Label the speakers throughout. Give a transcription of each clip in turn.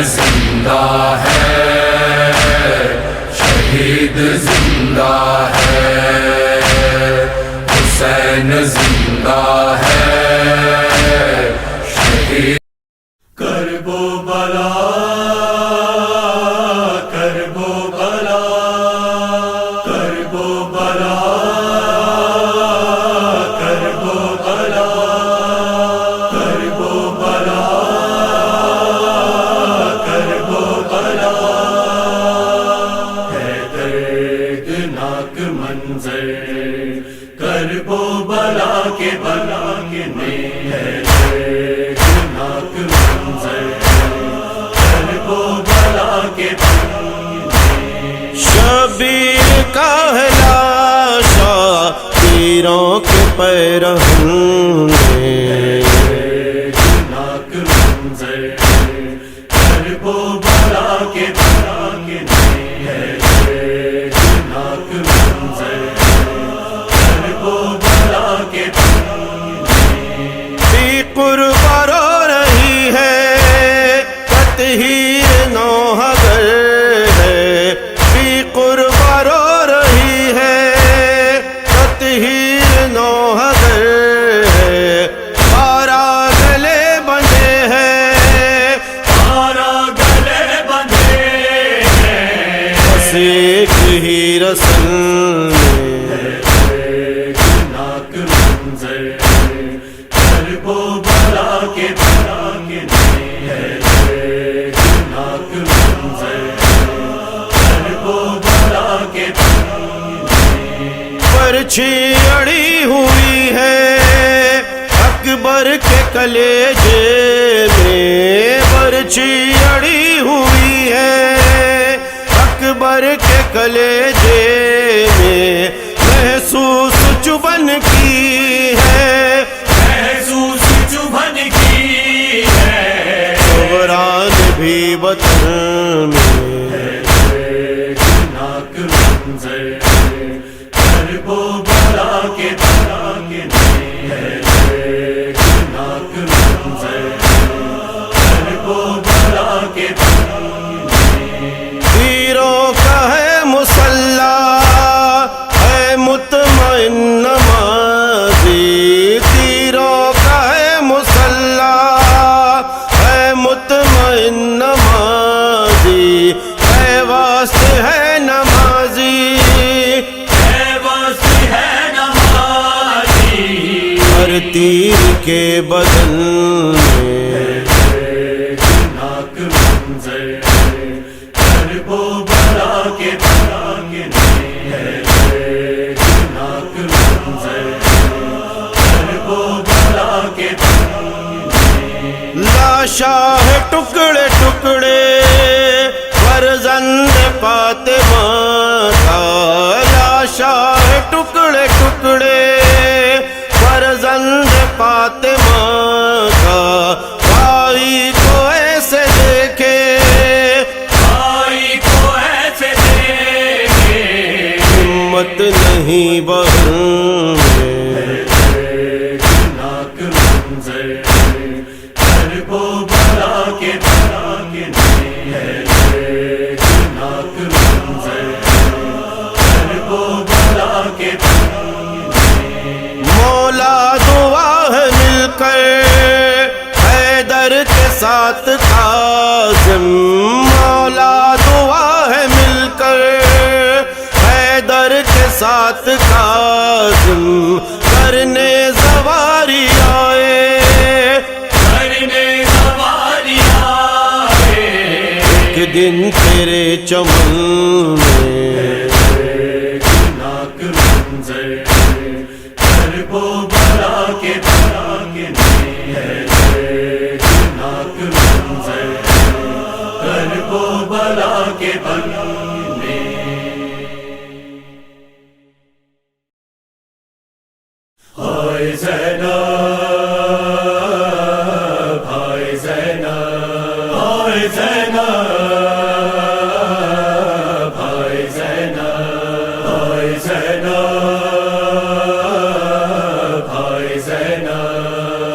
Speaker 1: زندہ ہے، شہید زندہ ہے، حسین زندہ ہے، شہید کرب و بلا، کرب و بلا، کرب و بلا، کرب و بلا، کرب و بلا، کرب و بلا، ہے دردناک منظر کرب و بلا کے میں ہے دردناک منظر کرب و بلا کے
Speaker 2: شبیر کا ہے لاشا تیروں کے پیرہن میں،
Speaker 1: دردناک منظر کرب و بلا کے میں ہے دردناک منظر کرب و بلا کے
Speaker 2: بی قربا رو رہی ہے تطہیر نوحگر ہے، بی قربا رو رہی ہے تطہیر نوحگر ہے، پارا گلے بندھے ہیں،
Speaker 1: پارا گلے بندھے ہیں،
Speaker 2: بس ایک ہی رسل میں،
Speaker 1: دردناک منظر کرب و بلا کے میں ہے دردناک منظر کرب و بلا کے
Speaker 2: پرچھی اڑی ہوئی ہے اکبر کے کلیجے میں، پرچھی اڑی ہوئی ہے اکبر کے کلیجے میں، محسوس چبھن کی ہے،
Speaker 1: محسوس چبھن کی ہے،
Speaker 2: سوران بھی وطن میں،
Speaker 1: دردناک منظر کرب و بلا کے میں ہے دردناک منظر کرب و بلا کے
Speaker 2: تیروں کا ہے مسلح ہے مطمئن نمازی، تیروں کا ہے مسلح ہے مطمئن نمازی، ہے واسطے ہے نمازی،
Speaker 1: ہے واسطے ہے نمازی،
Speaker 2: ہر تیر کے بدن میں،
Speaker 1: دردناک منظر کرب و بلا کے میں ہے دردناک منظر کرب و بلا کے
Speaker 2: لاشا ہے ٹکڑے ٹکڑے فرزند فاطمہ کا، لاشا ہے ٹکڑے ٹکڑے فرزند فاطمہ کا، بھائی کو ایسے دیکھے
Speaker 1: بھائی کو ایسے دیکھے،
Speaker 2: ہمت نہیں بہن میں،
Speaker 1: دردناک منظر کرب و بلا کے میں ہے دردناک منظر کرب و بلا کے
Speaker 2: مولا دعا ہے مل کر حیدر کے ساتھ قاسم، مولا دعا ہے مل کر حیدر کے ساتھ قاسم، کرنے زواری آئے،
Speaker 1: کرنے سواری آئے،
Speaker 2: ایک دن تیرے چمن میں،
Speaker 1: دردناک منظر کرب و بلا کے میں ہے دردناک منظر کرب و بلا کے میں ہائے زینب، ہائے زینب، ہائے زینب، ہائے زینب، ہائے زینب، ہائے زینب،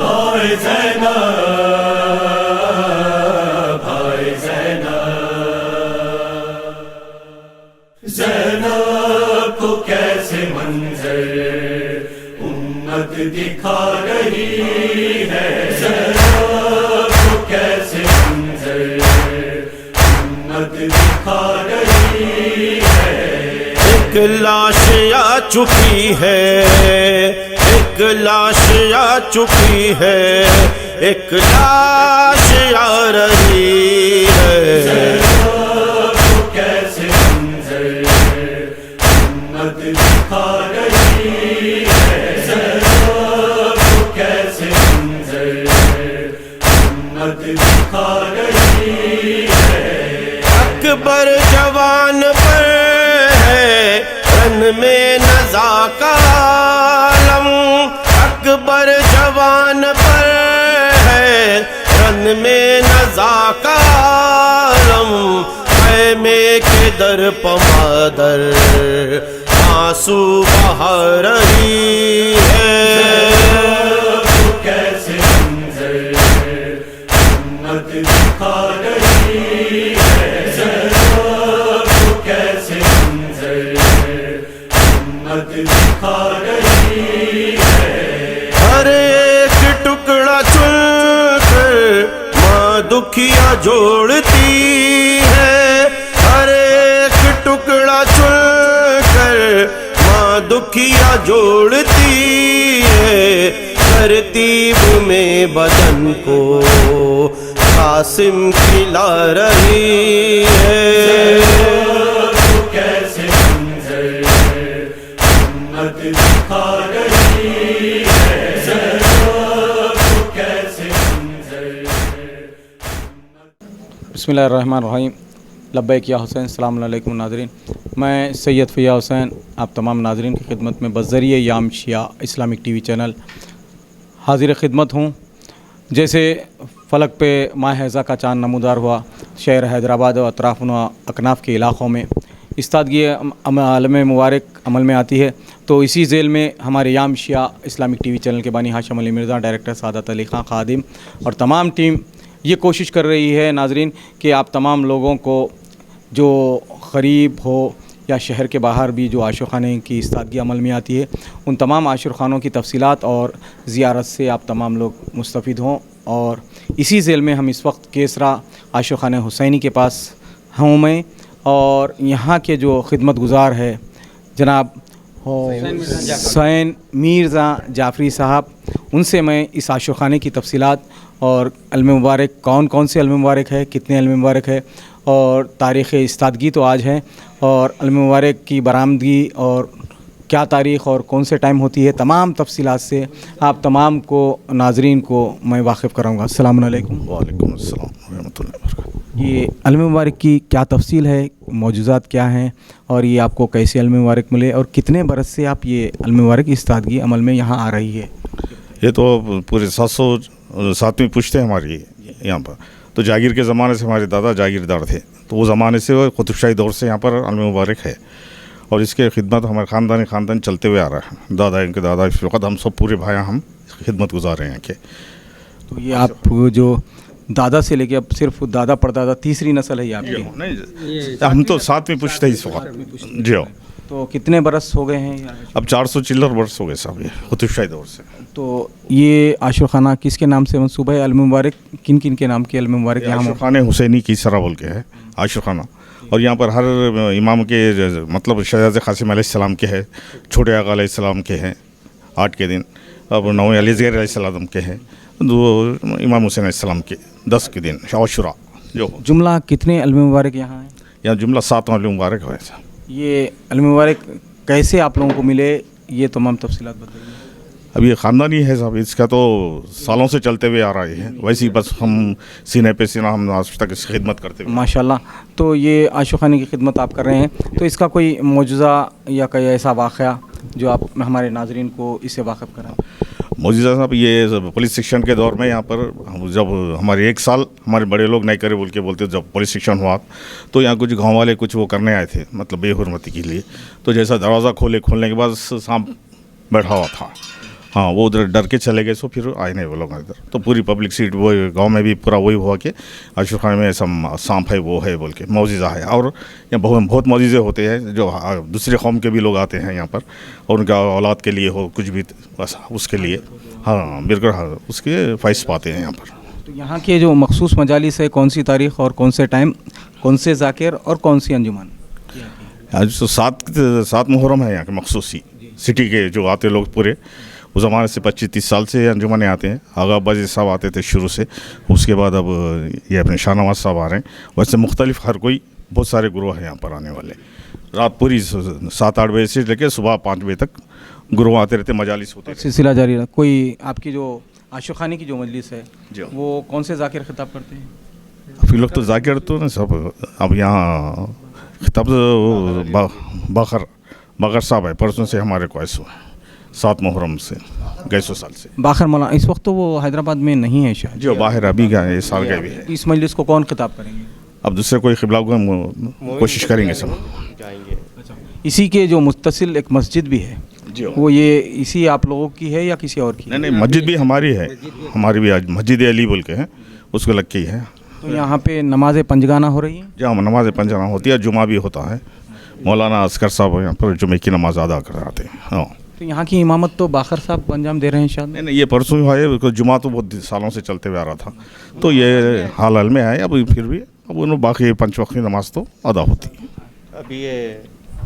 Speaker 1: ہائے زینب، ہائے زینب، दिखा रही है ज़रा तो कैसे मंज़र हिम्मत दिखा रही है।
Speaker 2: एक लाश आ चुकी है, एक लाश आ चुकी है, एक लाश आ रही है।
Speaker 1: तो कैसे मंज़र हिम्मत दिखा रही है तो कैसे मंज़र हिम्मत दिखा रही है।
Speaker 2: अकबर जवान पर है रन में नज़ा का आलम, अकबर जवान पर है रन में नज़ा का आलम। खैमे के दर पमादर आंसू बहा रही है।
Speaker 1: तो कैसे मंज़र हिम्मत दिखा रही है तो कैसे मंज़र हिम्मत दिखा रही है।
Speaker 2: हर एक टुकड़ा चुनकर माँ दुखिया जोड़ती है, हर एक टुकड़ा चुनकर माँ दुखिया जोड़ती है। तरतीब में बदन को कासिम खिला रही है।
Speaker 1: तो कैसे मंज़र हिम्मत दिखा रही है तो कैसे मंज़र।
Speaker 3: बिस्मिल्लाहिर्रहमानिर्रहीम। लब्बैक या हुसैन। अस्सलामु अलैकुम नाज़रीन, मैं सैयद फ़िया हुसैन आप तमाम नाज़रीन की खिदमत में बज़रिए याम शिया इस्लामिक टीवी चैनल हाज़िर खिदमत हूँ। जैसे फ़लक पे माह हैज़ा का चाँद नमूदार हुआ शहर हैदराबाद और अतराफ़ व अकनाफ़ के इलाक़ों में, इस ताज़गी आलम मुबारक अमल में आती है। तो इसी ज़ेल में हमारे याम शिया इस्लामिक टीवी चैनल के बानी हाशिम अली मिर्ज़ा, डायरेक्टर सादत अली खां खादिम और तमाम टीम ये कोशिश कर रही है नाज़रीन कि आप तमाम लोगों को जो ग़रीब हो या शहर के बाहर भी जो आशुर खाने की इस्तादगी अमल में आती है, उन तमाम आशुर खानों की तफसीलात और ज़ियारत से आप तमाम लोग मुस्तफ़ीद हों। और इसी ज़ेल में हम इस वक्त केसरा आशुर खाने हुसैनी के पास हूँ मैं, और यहाँ के जो खिदमत गुज़ार है जनाब हुसैन मिर्ज़ा जाफ़री साहब, उनसे मैं इस आशुर खाने की तफसीलात और इल्म मुबारक कौन कौन से इल्म मुबारक है, कितने इल्म मुबारक है और तारीख़ इस्तादगी तो आज है, और इल्म मुबारक की बरामदगी और क्या तारीख़ और कौन से टाइम होती है, तमाम तफसीलात से आप तमाम को नाज़रीन को मैं वाकिफ़ कराऊँगा। अस्सलामु अलैकुम।
Speaker 4: वालेकुम अस्सलाम व रहमतुल्लाहि व बरकातुहू।
Speaker 3: ये इल्म मुबारक की क्या तफसील है, मौजूज़ात क्या हैं और ये आपको कैसे इल्म मुबारक मिले और कितने बरस से आप ये इल्म मुबारक की इस्तादगी अमल में यहाँ आ रही है?
Speaker 4: ये तो पूरे 707वीं पुश्त है हमारी यहाँ पर। तो जागीर के ज़माने से हमारे दादा जागीरदार थे, तो वो ज़माने से कुतुबशाही दौर से यहाँ पर इल्म मुबारक है और इसके खिदमत हमारे ख़ानदान चलते हुए आ रहा है। दादा इनके दादा, इस वक्त हम सब पूरे भाई हम खिदमत गुजार रहे हैं के।
Speaker 3: तो ये आप जो दादा से लेके अब सिर्फ दादा परदादा तीसरी नस्ल है ये आपकी?
Speaker 4: नहीं, हम तो 7वीं पुश्त है इस वक्त। जी हो।
Speaker 3: तो कितने बरस हो गए हैं?
Speaker 4: अब 400 चिल्लर वर्ष हो गए साहब ये कुतुबशाही दौर से।
Speaker 3: तो ये आशुर खाना किसके नाम से मंसूबा है? इल्म मुबारक किन किन के नाम के इल्म मुबारक यहाँ?
Speaker 4: आशुर खाने हुसैनी की सरा बोल के है आशुर खाना, और यहाँ पर हर इमाम के मतलब शहजाद क़ासिम अलैहिस्सलाम के हैं, छोटे आका अलैहिस्सलाम के हैं 8 के दिन, अब 9 अलीज़र अलैहिस्सलाम के हैं, 2 इमाम हुसैन अलैहिस्सलाम के 10 के दिन आशुरा। जो
Speaker 3: जुमला कितने इल्म मुबारक यहाँ हैं?
Speaker 4: यहाँ जुमला 7 इल्म मुबारक है।
Speaker 3: ये इल्म मुबारक कैसे आप लोगों को मिले, ये तमाम तफसीलात बताइए।
Speaker 4: अब ये ख़ानदानी है साहब, इसका तो सालों से चलते हुए आ रहा है। वैसे ही बस हम सीने पे सीना हम आज तक इसकी खिदमत करते हुए।
Speaker 3: माशाल्लाह। तो ये आशुर खाने की खिदमत आप कर रहे हैं, तो इसका कोई मौजूज़ा या कोई ऐसा वाक़या जो आप हमारे नाज़रीन को इससे वाक़िफ़ कराएं?
Speaker 4: मौजूदा साहब ये पुलिस शिक्षण के दौर में यहाँ पर जब हमारे 1 साल हमारे बड़े लोग नहीं करे बोल के बोलते, जब पुलिस शिक्षण हुआ तो यहाँ कुछ गांव वाले कुछ वो करने आए थे, मतलब बेहुरमती के लिए। तो जैसा दरवाज़ा खोलने के बाद सांप बैठा हुआ था, हाँ वो उधर डर के चले गए, सो फिर आए नहीं वो लोग इधर। तो पूरी पब्लिक सीट वो गांव में भी पूरा वही हुआ कि आशुर खान में सब सांप है वो है बोल के मौजिज़ा है। और यहाँ बहुत मौजिज़े होते हैं जो दूसरे कौम के भी लोग आते हैं यहाँ पर, और उनका औलाद के लिए हो कुछ भी बस उसके लिए हाँ बिल्कुल हाँ उसके फ़ायस पाते हैं यहाँ पर।
Speaker 3: तो यहाँ के जो मखसूस मजालिस है, कौन सी तारीख़ और कौन से टाइम, कौन से ज़ाकिर और कौन सी अंजुमन?
Speaker 4: आज तो 7 मुहर्रम है यहाँ के मखसूसी सिटी के जो आते लोग पूरे उस ज़माने से 25-30 साल से अंजुमन आते हैं। आगा अब्बासी साहब आते थे शुरू से, उसके बाद अब ये अपने शाहनवाज साहब आ रहे हैं। वैसे मुख्तलिफ हर कोई बहुत सारे गुरु हैं यहाँ पर आने वाले। रात पूरी 7-8 बजे से लेकर सुबह 5 बजे तक गुरु आते रहते, मजालिस होते रहते।
Speaker 3: सिलसिला जारी रहा। कोई आपकी जो आशुक खानी की जो मजलिस है
Speaker 4: जी
Speaker 3: वो कौन से ज़ाकिर खिताब करते हैं?
Speaker 4: अभी लोग तो जाकिर तो ना सब अब यहाँ खिताब बाखर साहब है, परसों से हमारे को ऐसा 7 मुहर्रम से 100 साल से।
Speaker 3: बाखर मौलाना इस वक्त तो वो हैदराबाद में नहीं है शायद,
Speaker 4: जो बाहर अभी गए इस साल गए भी है।
Speaker 3: इस मजलिस को कौन खिताब करेंगे?
Speaker 4: अब दूसरे कोई क़िबला को कोशिश करेंगे सब।
Speaker 3: इसी के जो मुत्तसिल एक मस्जिद भी है,
Speaker 4: जी
Speaker 3: वो ये इसी आप लोगों की है या किसी और की?
Speaker 4: नहीं मस्जिद भी हमारी है, हमारी भी आज मस्जिद अली बोल के है, उसको लग के ही है।
Speaker 3: तो यहाँ पे नमाज पंजगाना हो रही है?
Speaker 4: जहाँ नमाज पंजाना होती है, जुमा भी होता है। मौलाना अस्कर साहब यहाँ पर जुमे की नमाज अदा कर आते हैं। हाँ
Speaker 3: तो यहाँ की इमामत तो बाखर साहब अंजाम दे रहे हैं शायद?
Speaker 4: नहीं ये परसों हुआ है, जुमा तो बहुत सालों से चलते हुए आ रहा था, तो ये हाल में है। अब फिर भी अब उन्होंने बाकी 5 वक्त की नमाज तो अदा होती है।
Speaker 5: अभी ये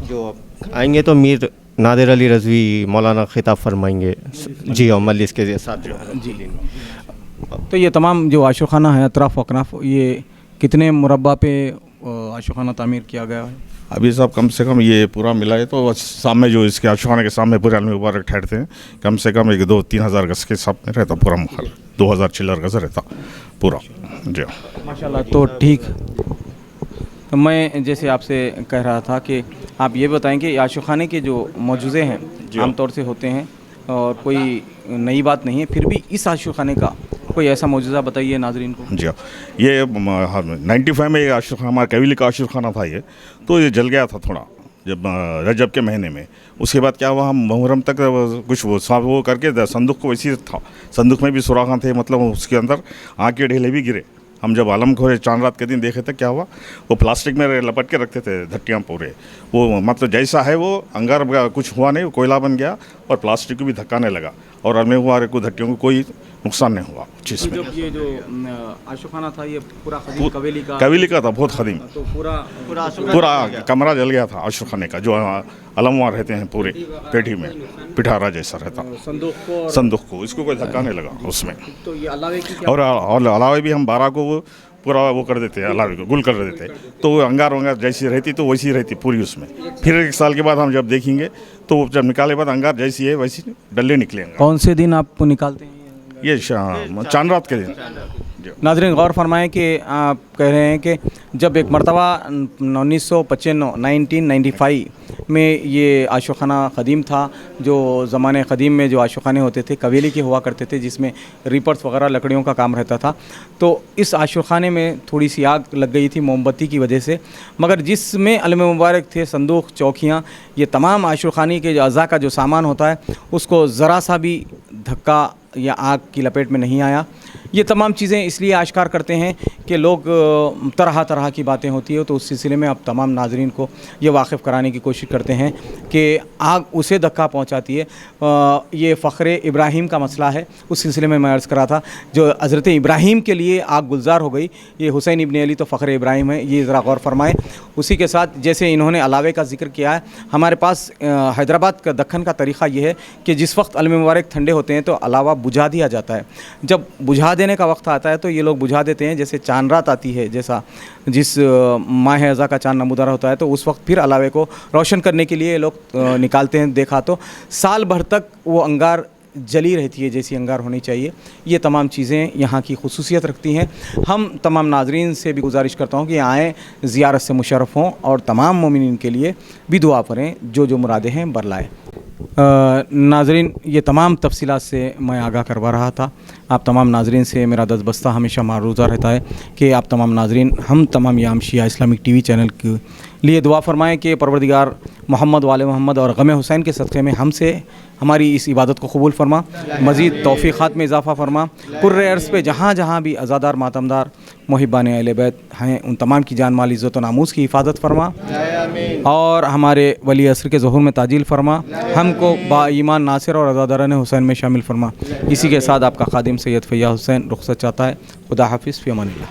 Speaker 5: जो आएंगे तो मीर नादिर अली रज़वी मौलाना खिताब फरमाएंगे जी और मजलिस के साथ
Speaker 3: जी। तो ये तमाम जो आशुक खाना है अतराफ़ वकनाफ, ये कितने मुरब्बा पे आशुक खाना तामीर किया गया है?
Speaker 4: अभी सब कम से कम ये पूरा मिला है तो सामने जो इसके आशुखाने के सामने पूरे आलमी मुबारक ठहरते हैं, कम से कम 1-2-3 हज़ार गज के सब में रहता पूरा महल, 2000 चिल्लर गज रहता पूरा जी
Speaker 3: माशाल्लाह। तो ठीक, तो मैं जैसे आपसे कह रहा था कि आप ये बताएं कि आशुक खाने के जो मौजूज़े हैं आमतौर से होते हैं और कोई नई बात नहीं है, फिर भी इस आशुक खाने का कोई ऐसा मौजूज़ा बताइए नाज़रीन को।
Speaker 4: जी ये 95 में ये आशुर खाना हमारा कवीली का आशुर खाना था, ये तो ये जल गया था थोड़ा जब रजब के महीने में। उसके बाद क्या हुआ, हम मुहर्रम तक कुछ वो करके संदूक को वैसे था, संदूक में भी सुराखां थे, मतलब उसके अंदर आँख के ढेले भी गिरे। हम जब आलम खोरे चांद रात के दिन देखे थे क्या हुआ, वो प्लास्टिक में लपट के रखते थे धट्टियाँ पूरे, वो मतलब जैसा है वो अंगार कुछ हुआ नहीं, कोयला बन गया और प्लास्टिक को भी धक्काने लगा और हमें हुआ को धट्टियों को कोई नुकसान नहीं हुआ चीज़ में।
Speaker 3: ये जो आशुक खाना था ये पूरा खदीम
Speaker 4: कवीली का था, बहुत खदीम,
Speaker 3: तो
Speaker 4: पूरा कमरा जल गया था आशुर खाने का, जो अलम वहाँ रहते हैं पूरे पेठी में पिठारा जैसा रहता संदूक को, इसको कोई धक्का नहीं लगा उसमें।
Speaker 3: तो ये अलावे की
Speaker 4: और अलावे भी हम 12 को पूरा वो कर देते हैं, अलावे को गुल कर देते, तो वो अंगार वंगार जैसी रहती तो वैसी रहती पूरी उसमें। फिर 1 साल के बाद हम जब देखेंगे तो जब निकाले बाद अंगार जैसी है वैसी डल्ले निकलेंगे।
Speaker 3: कौन से दिन आप निकालते हैं
Speaker 4: ये चांद रात के दिन।
Speaker 3: नाज़रीन गौर फरमाएं कि आप कह रहे हैं कि जब एक मरतबा 1995 में ये आशुक खाना क़दीम था, जो ज़माने क़दीम में जो आशुक खाने होते थे कवेली के हुआ करते थे, जिसमें रीपर्स वगैरह लकड़ियों का काम रहता था, तो इस आशुक खाने में थोड़ी सी आग लग गई थी मोमबत्ती की वजह से, मगर जिसमें अलम मुबारक थे संदूक, चौकियाँ, ये तमाम आशुक खाने के जो अज़ा का जो सामान होता है उसको ज़रा सा भी धक्का या आग की लपेट में नहीं आया। ये तमाम चीज़ें इसलिए आश्कार करते हैं कि लोग तरह तरह की बातें होती है, तो उस सिलसिले में अब तमाम नाज़रीन को ये वाकिफ़ कराने की कोशिश करते हैं कि आग उसे धक्का पहुंचाती है। ये फ़ख्र इब्राहीम का मसला है, उस सिलसिले में मैं अर्ज़ करा था, जो हज़रत इब्राहीम के लिए आग गुलजार हो गई, ये हुसैन इब्न अली तो फ़ख्र इब्राहीम है, ये ज़रा गौर फरमाएँ। उसी के साथ जैसे इन्होंने अलावे का जिक्र किया है, हमारे पास हैदराबाद का दक्खन का तरीक़ा ये है कि जिस वक्त अलम मुबारक ठंडे होते हैं तो अलावा बुझा दिया जाता है। जब बुझा देने का वक्त आता है तो ये लोग बुझा देते हैं, जैसे चांद रात आती है, जैसा जिस माह अज़ा का चांद नमूदार होता है, तो उस वक्त फिर अलावे को रोशन करने के लिए लोग निकालते हैं। देखा तो साल भर तक वो अंगार जली रहती है जैसी अंगार होनी चाहिए। ये तमाम चीज़ें यहाँ की खुसूसियत रखती हैं। हम तमाम नाज़रीन से भी गुजारिश करता हूँ कि आएँ, ज़ियारत से मुशर्रफ़ हों और तमाम मोमिनीन के लिए भी दुआ करें, जो मुरादें हैं बरलाएँ। नाज़रीन, ये तमाम तफसीलात से मैं आगाह करवा रहा था। आप तमाम नाज़रीन से मेरा दस्तबस्ता हमेशा मारूज़ा रहता है कि आप तमाम नाज़रीन, हम तमाम याम शिया इस्लामिक टीवी चैनल की लिए दुआ फरमाएं कि परवरदिगार मोहम्मद वाले मोहम्मद और गम हुसैन के सदक़े में हमसे हमारी इस इबादत को कबूल फरमा, मज़ीद तौफ़ीक़ात में इजाफ़ा फरमा। कुर्रे अर्ज़ पे जहाँ जहाँ भी अज़ादार मातमदार मुहिब्बान अहले बैत हैं उन तमाम की जान माल इज़्ज़त व नामूस की हिफाजत फरमा और हमारे वली असर के ज़ुहूर में ताजील फरमा, हमको बाईमान नासिर और अज़ादारान हुसैन में शामिल फरमा। इसी के साथ आपका खादिम सैयद फ़ैयाज़ हुसैन रुख़सत चाहता है। खुदा हाफिज़, फ़ी अमानिल्लाह।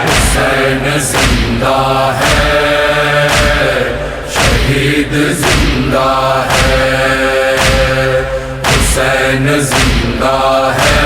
Speaker 1: हुसैन जिंदा है, शहीद जिंदा है, हुसैन जिंदा है।